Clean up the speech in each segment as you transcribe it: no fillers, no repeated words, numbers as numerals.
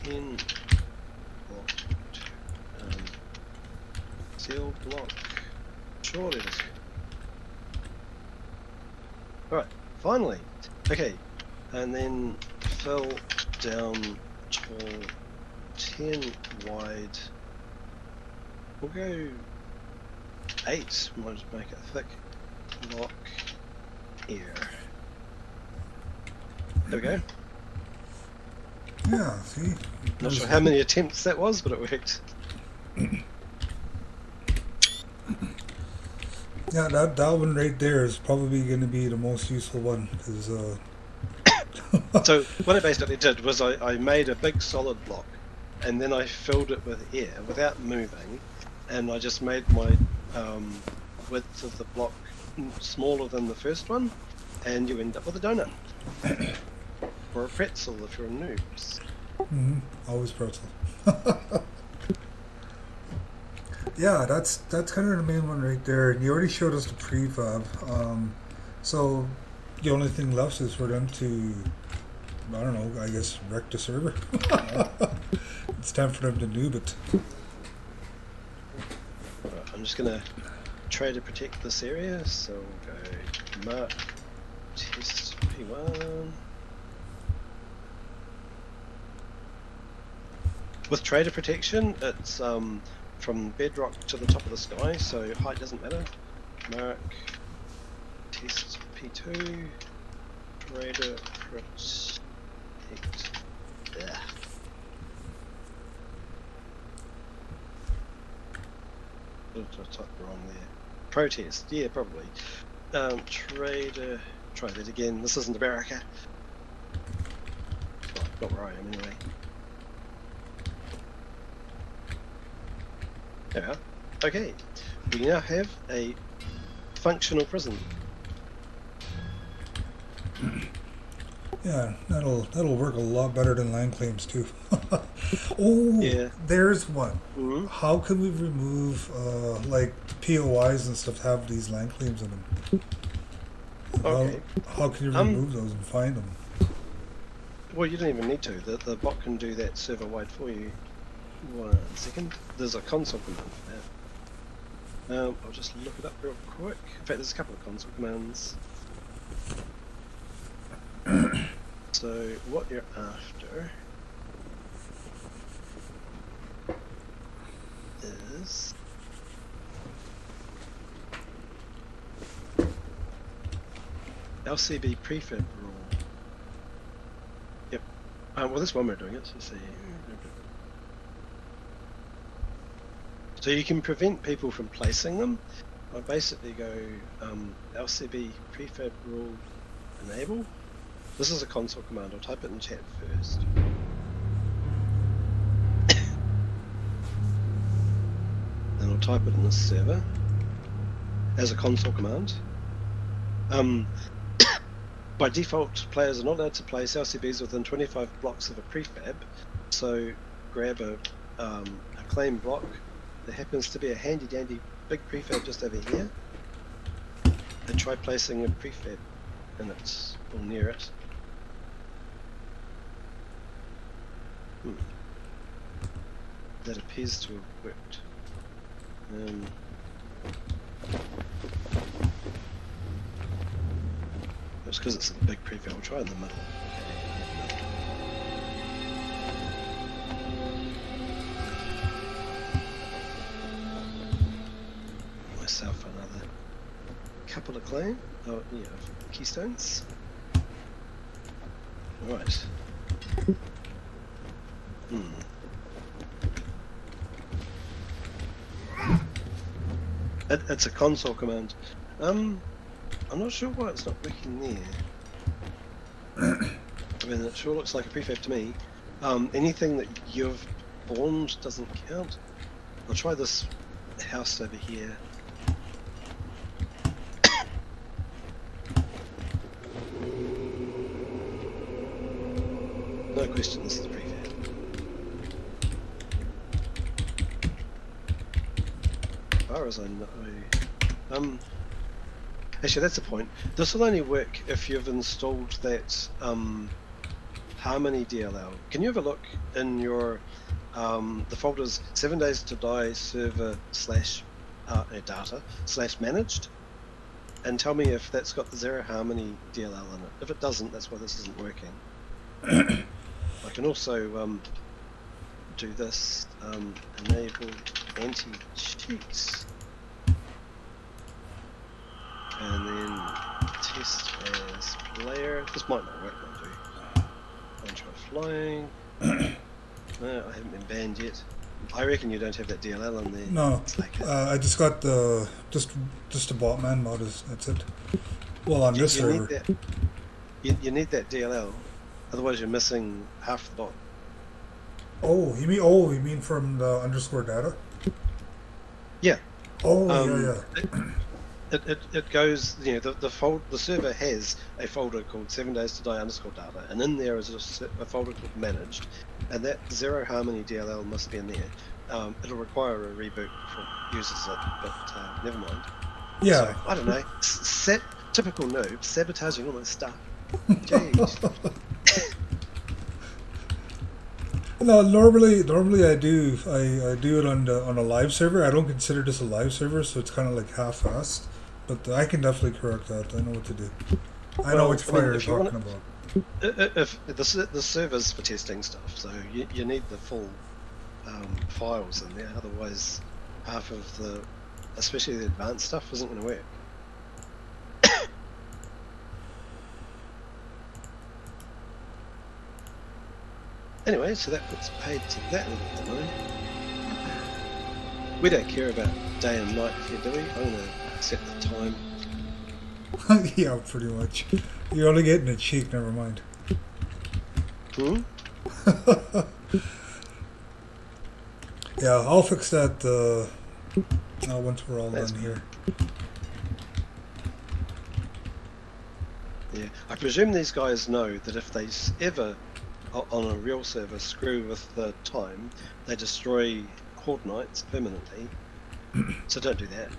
10 block, seal block, surely this. Alright, finally. Okay, and then fill down tall, 10 wide. We'll go 8, might just make it thick. Block air. There we go. Yeah, see? Not sure how many attempts that was, but it worked. Yeah, that one right there is probably going to be the most useful one, because So what I basically did was I made a big solid block, and then I filled it with air without moving, and I just made my width of the block smaller than the first one, and you end up with a donut. Or a pretzel if you're noobs. always pretzel. Yeah, that's kind of the main one right there. And you already showed us the prefab. So the only thing left is for them to, I don't know, I guess wreck the server. It's time for them to noob it. Right, I'm just gonna try to protect this area, so we'll go mark test P1. With trader protection, it's from bedrock to the top of the sky, so height doesn't matter. Mark test P2 trader protect. Yeah. I typed wrong there. Protest, yeah, probably. Trader, try that again. This isn't America. Oh, not where I am anyway. There we are. Okay, we now have a functional prison. Yeah, that'll work a lot better than land claims too. Oh, yeah. There's one. Mm-hmm. How can we remove like POIs and stuff have these land claims in them? Okay. How can you remove those and find them? Well, you don't even need to. The bot can do that server wide for you. 1 second. There's a console command for that. I'll just look it up real quick. In fact, there's a couple of console commands. So what you're after is LCB prefab rule. Yep. Well, this one we're doing it. So see. So you can prevent people from placing them. I basically go LCB prefab rule enable. This is a console command. I'll type it in chat first. Then I'll type it in the server as a console command. By default, players are not allowed to place LCBs within 25 blocks of a prefab. So grab a claim block. There happens to be a handy dandy big prefab just over here. And try placing a prefab in it or near it. That appears to have worked. It's because it's a big prefab. We'll try in the middle. Myself another couple of claim. Oh yeah, keystones. Right. It's a console command. I'm not sure why it's not working there. I mean, it sure looks like a prefab to me. Anything that you've formed doesn't count. I'll try this house over here. No question, this is prefab. As far as I know. Actually, that's the point. This will only work if you've installed that Harmony DLL. Can you have a look in your the folders 7 days to die server slash data slash managed, and tell me if that's got the Zero Harmony DLL in it. If it doesn't, that's why this isn't working. I can also do this, enable anti-cheats, and then test as player. This might not work, will do. And try flying. No, I haven't been banned yet. I reckon you don't have that DLL in there. No, Like I just got the just a Botman mod. That's it. Well, on this server. You need that DLL, otherwise you're missing half the bot. Oh, you mean from the underscore data? Yeah. Oh, yeah. It goes, you know, the server has a folder called 7 days to die underscore data, and in there is a folder called managed, and that Zero Harmony DLL must be in there. It'll require a reboot before it uses it, but never mind. Yeah. So, I don't know. Typical noob sabotaging all my stuff. Jeez. No, normally I do it on a live server. I don't consider this a live server, so it's kind of like half-assed. But I can definitely correct that. I know what to do. I know which fire you're talking about. If the server's for testing stuff, so you need the full files in there. Otherwise, half of the, especially the advanced stuff, isn't going to work. Anyway, so that puts paid to that little demo. We don't care about day and night here, do we? I'm going to set the time. Yeah, pretty much. You're only getting a cheek, never mind. Yeah, I'll fix that once we're all done here. Yeah, I presume these guys know that if they ever, on a real server, screw with the time, they destroy Horde Knights permanently. So don't do that.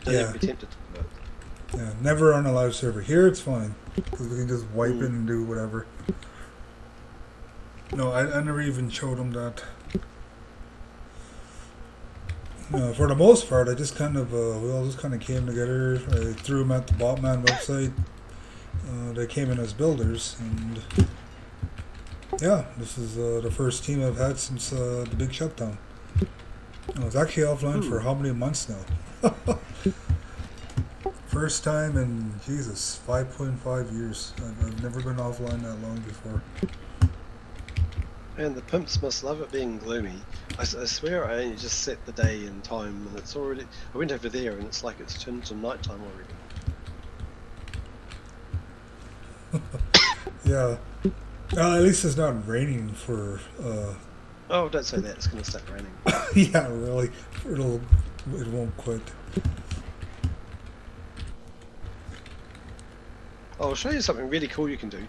Don't ever be tempted to do it. Yeah, never on a live server. Here it's fine, because we can just wipe it and do whatever. No, I never even showed them that. For the most part, I just kind of, we all just kind of came together. I threw them at the Botman website. They came in as builders, and yeah, this is the first team I've had since the big shutdown. I was actually offline for how many months now? First time in, Jesus, 5.5 years. I've never been offline that long before. And the pimps must love it being gloomy. I swear I only just set the day and time, and it's already... I went over there and it's like it's turned to nighttime already. Yeah. At least it's not raining for... Oh, don't say that. It's going to start raining. Yeah, really. It won't quit. I'll show you something really cool you can do.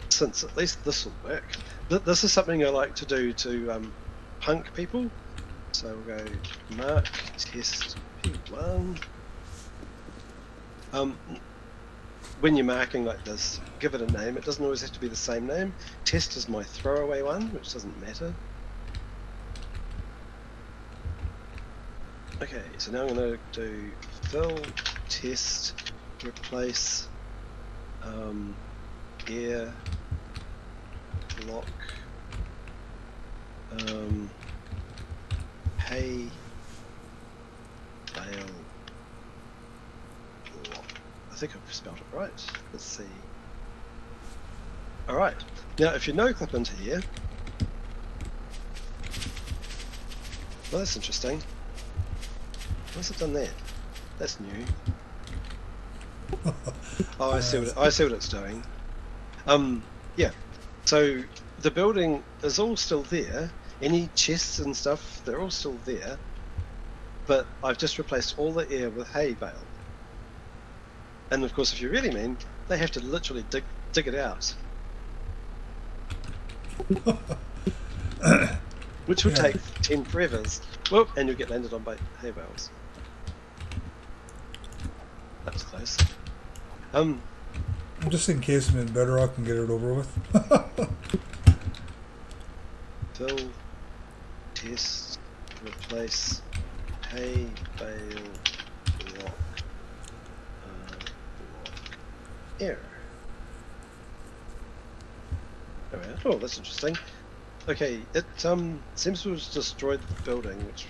Since at least this will work. This is something I like to do to punk people. So we'll go mark test P1. When you're marking like this, give it a name. It doesn't always have to be the same name. Test is my throwaway one, which doesn't matter. Okay, so now I'm going to do fill test replace air block hay bale block. I think I've spelled it right. Let's see. Alright, now if you no clip into here, well, that's interesting. What's it done there? That's new. Oh, I see what it's doing. Yeah. So the building is all still there. Any chests and stuff, they're all still there. But I've just replaced all the air with hay bale. And of course, if you really mean, they have to literally dig it out. Which would take 10 forevers. Whoop, and you'll get landed on by hay bales. That was close. Just in case I'm in Bedrock and get it over with. Fill, test, replace, hay, bale, block, error. There we are. Oh, that's interesting. Okay, it seems to have destroyed the building, which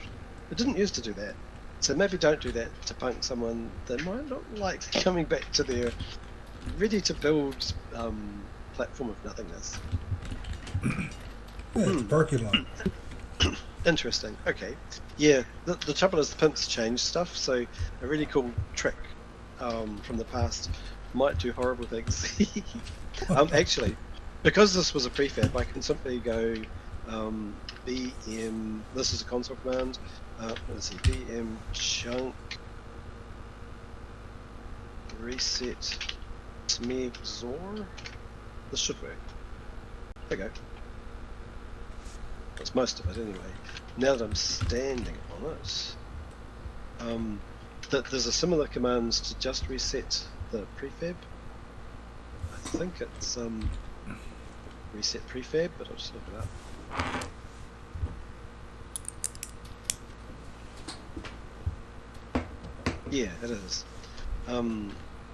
it didn't used to do that. So maybe don't do that to punk someone that might not like coming back to their ready to build platform of nothingness. Yeah, it's a parking lot. Interesting. Okay. Yeah, the trouble is the pimps change stuff, so a really cool trick from the past might do horrible things. Actually, because this was a prefab, I can simply go bm, this is a console command, let's see, bm chunk reset Smegz0r. This should work. There we go. That's most of it anyway. Now that I'm standing on it, there's a similar command to just reset the prefab. I think it's reset prefab, but I'll just look it up. Yeah, it is.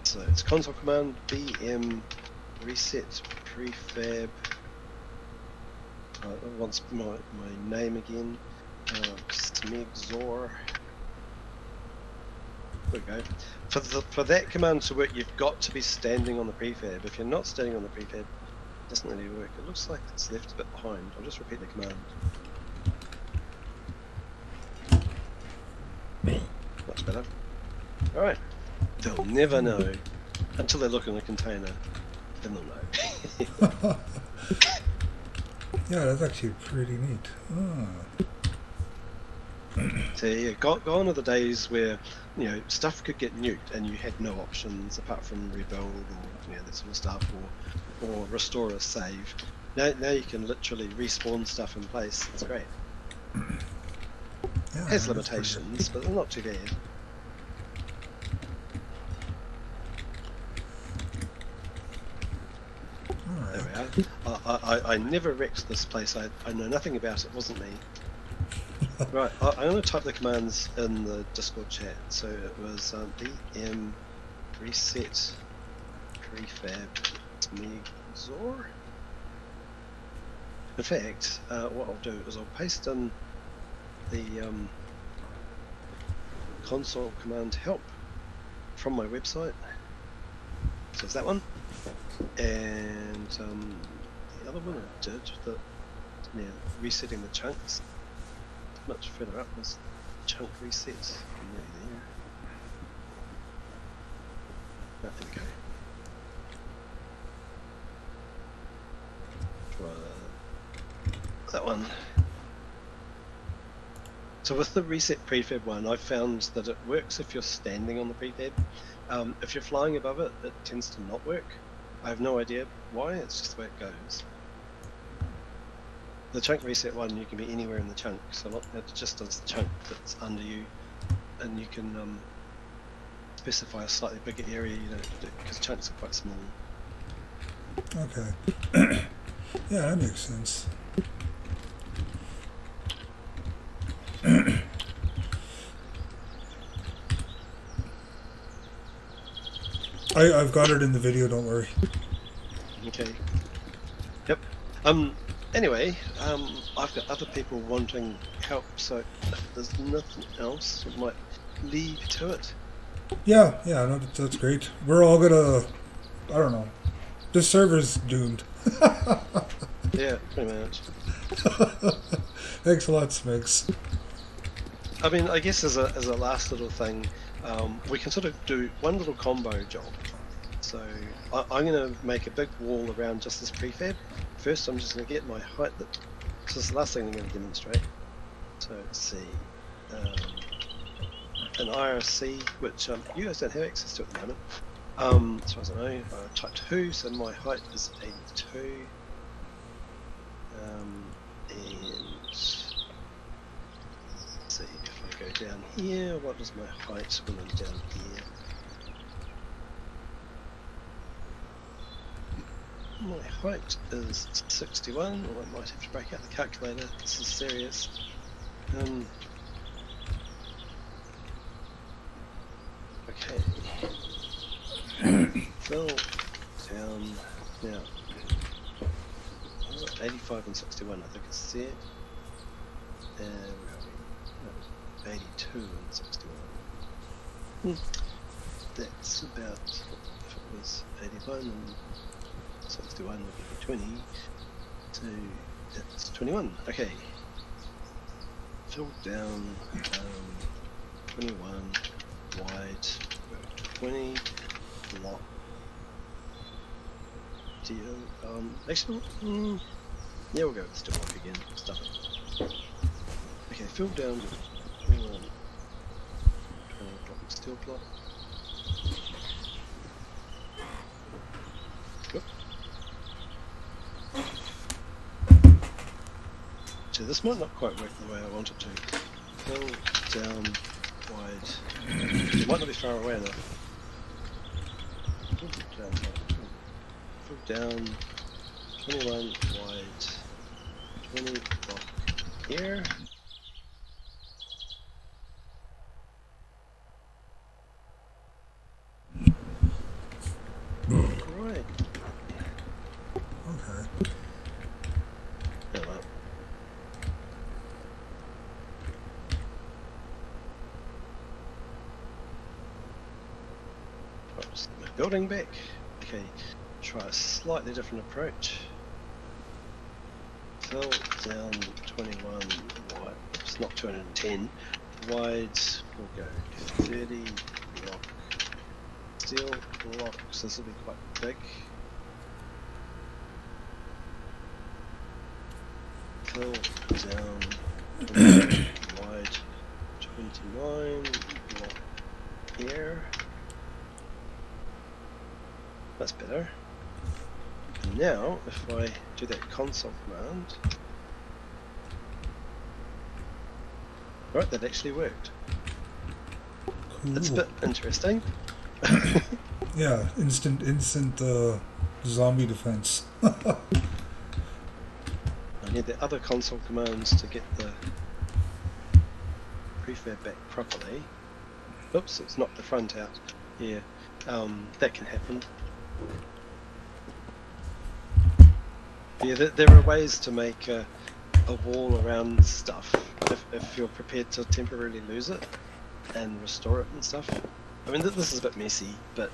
So it's console command bm reset prefab. It wants my name again. Smegz0r. There we go. For that command to work, you've got to be standing on the prefab. If you're not standing on the prefab, it doesn't really work. It looks like it's left a bit behind. I'll just repeat the command. Much better. Alright. They'll never know until they look in the container. Then they'll know. Yeah, that's actually pretty neat. So yeah, gone are the days where stuff could get nuked and you had no options apart from rebuild or that sort of stuff, or restore a save. Now you can literally respawn stuff in place. It's great. Yeah, It has limitations, but they're not too bad. Alright. There we are. I never wrecked this place. I know nothing about it. It wasn't me. Right, I'm going to type the commands in the Discord chat. So it was bm reset prefab Smegz0r. In fact, what I'll do is I'll paste in the console command help from my website. So it's that one. And the other one I did, resetting the chunks. Much further up was chunk resets. Nearly there. There we go. Try that one. So with the reset prefab one, I found that it works if you're standing on the prefab. If you're flying above it, it tends to not work. I have no idea why, it's just the way it goes. The chunk reset one, you can be anywhere in the chunk, so it just does the chunk that's under you, and you can specify a slightly bigger area, because chunks are quite small. Okay. Yeah, that makes sense. I've got it in the video, don't worry. Okay. Yep. Anyway, I've got other people wanting help, so if there's nothing else, it might lead to it. Yeah, no, that's great. We're all gonna, I don't know, this server's doomed. Yeah, pretty much. Thanks a lot, Smegz. I mean, I guess as a last little thing, we can sort of do one little combo job. So I'm going to make a big wall around just this prefab. First, I'm just going to get my height. This is the last thing I'm going to demonstrate. So let's see, an IRC, which you guys don't have access to at the moment. As far as I know, type 2, so my height is 82. And let's see if I go down here, what is my height when I'm down here? My height is 61. Well, I might have to break out the calculator. This is serious. Okay. Fill down now. 85 and 61, I think it's there. And where are we? No, 82 and 61. That's about, if it was 81 and 61 would be 20. So that's 21. Okay. Fill down 21 wide, 20 block. Deal. Actually, yeah, we'll go with steel block again. Stuff it. Okay, fill down 21. 20 block steel block. Whoop. So this might not quite work the way I want it to. Fill down wide. It might not be far away enough. Down 21 wide, 20 block here. Right. Okay. Hello. Right, just get my building back. Okay. Try a slightly different approach. Fill down 21 wide, it's not 210 wide, we'll go 30 block, steel blocks, this will be quite big. Fill down 21 wide, 29 block here. That's better. And now, if I do that console command, right, that actually worked. Cool. It's a bit interesting. Yeah, instant zombie defense. I need the other console commands to get the prefab back properly. Oops, it's knocked the front out. Yeah, that can happen. Yeah, there are ways to make a wall around stuff if you're prepared to temporarily lose it and restore it and stuff. I mean, this is a bit messy, but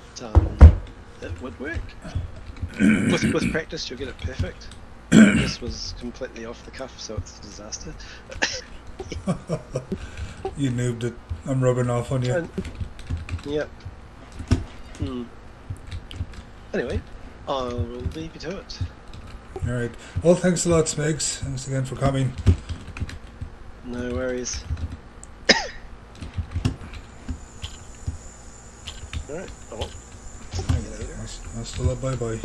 it would work. With practice, you'll get it perfect. This was completely off the cuff, so it's a disaster. You noobed it. I'm rubbing off on you. Yep. Anyway, I'll leave you to it. Alright. Well, thanks a lot, Smegz. Thanks again for coming. No worries. Alright, see you later. Hasta la bye bye.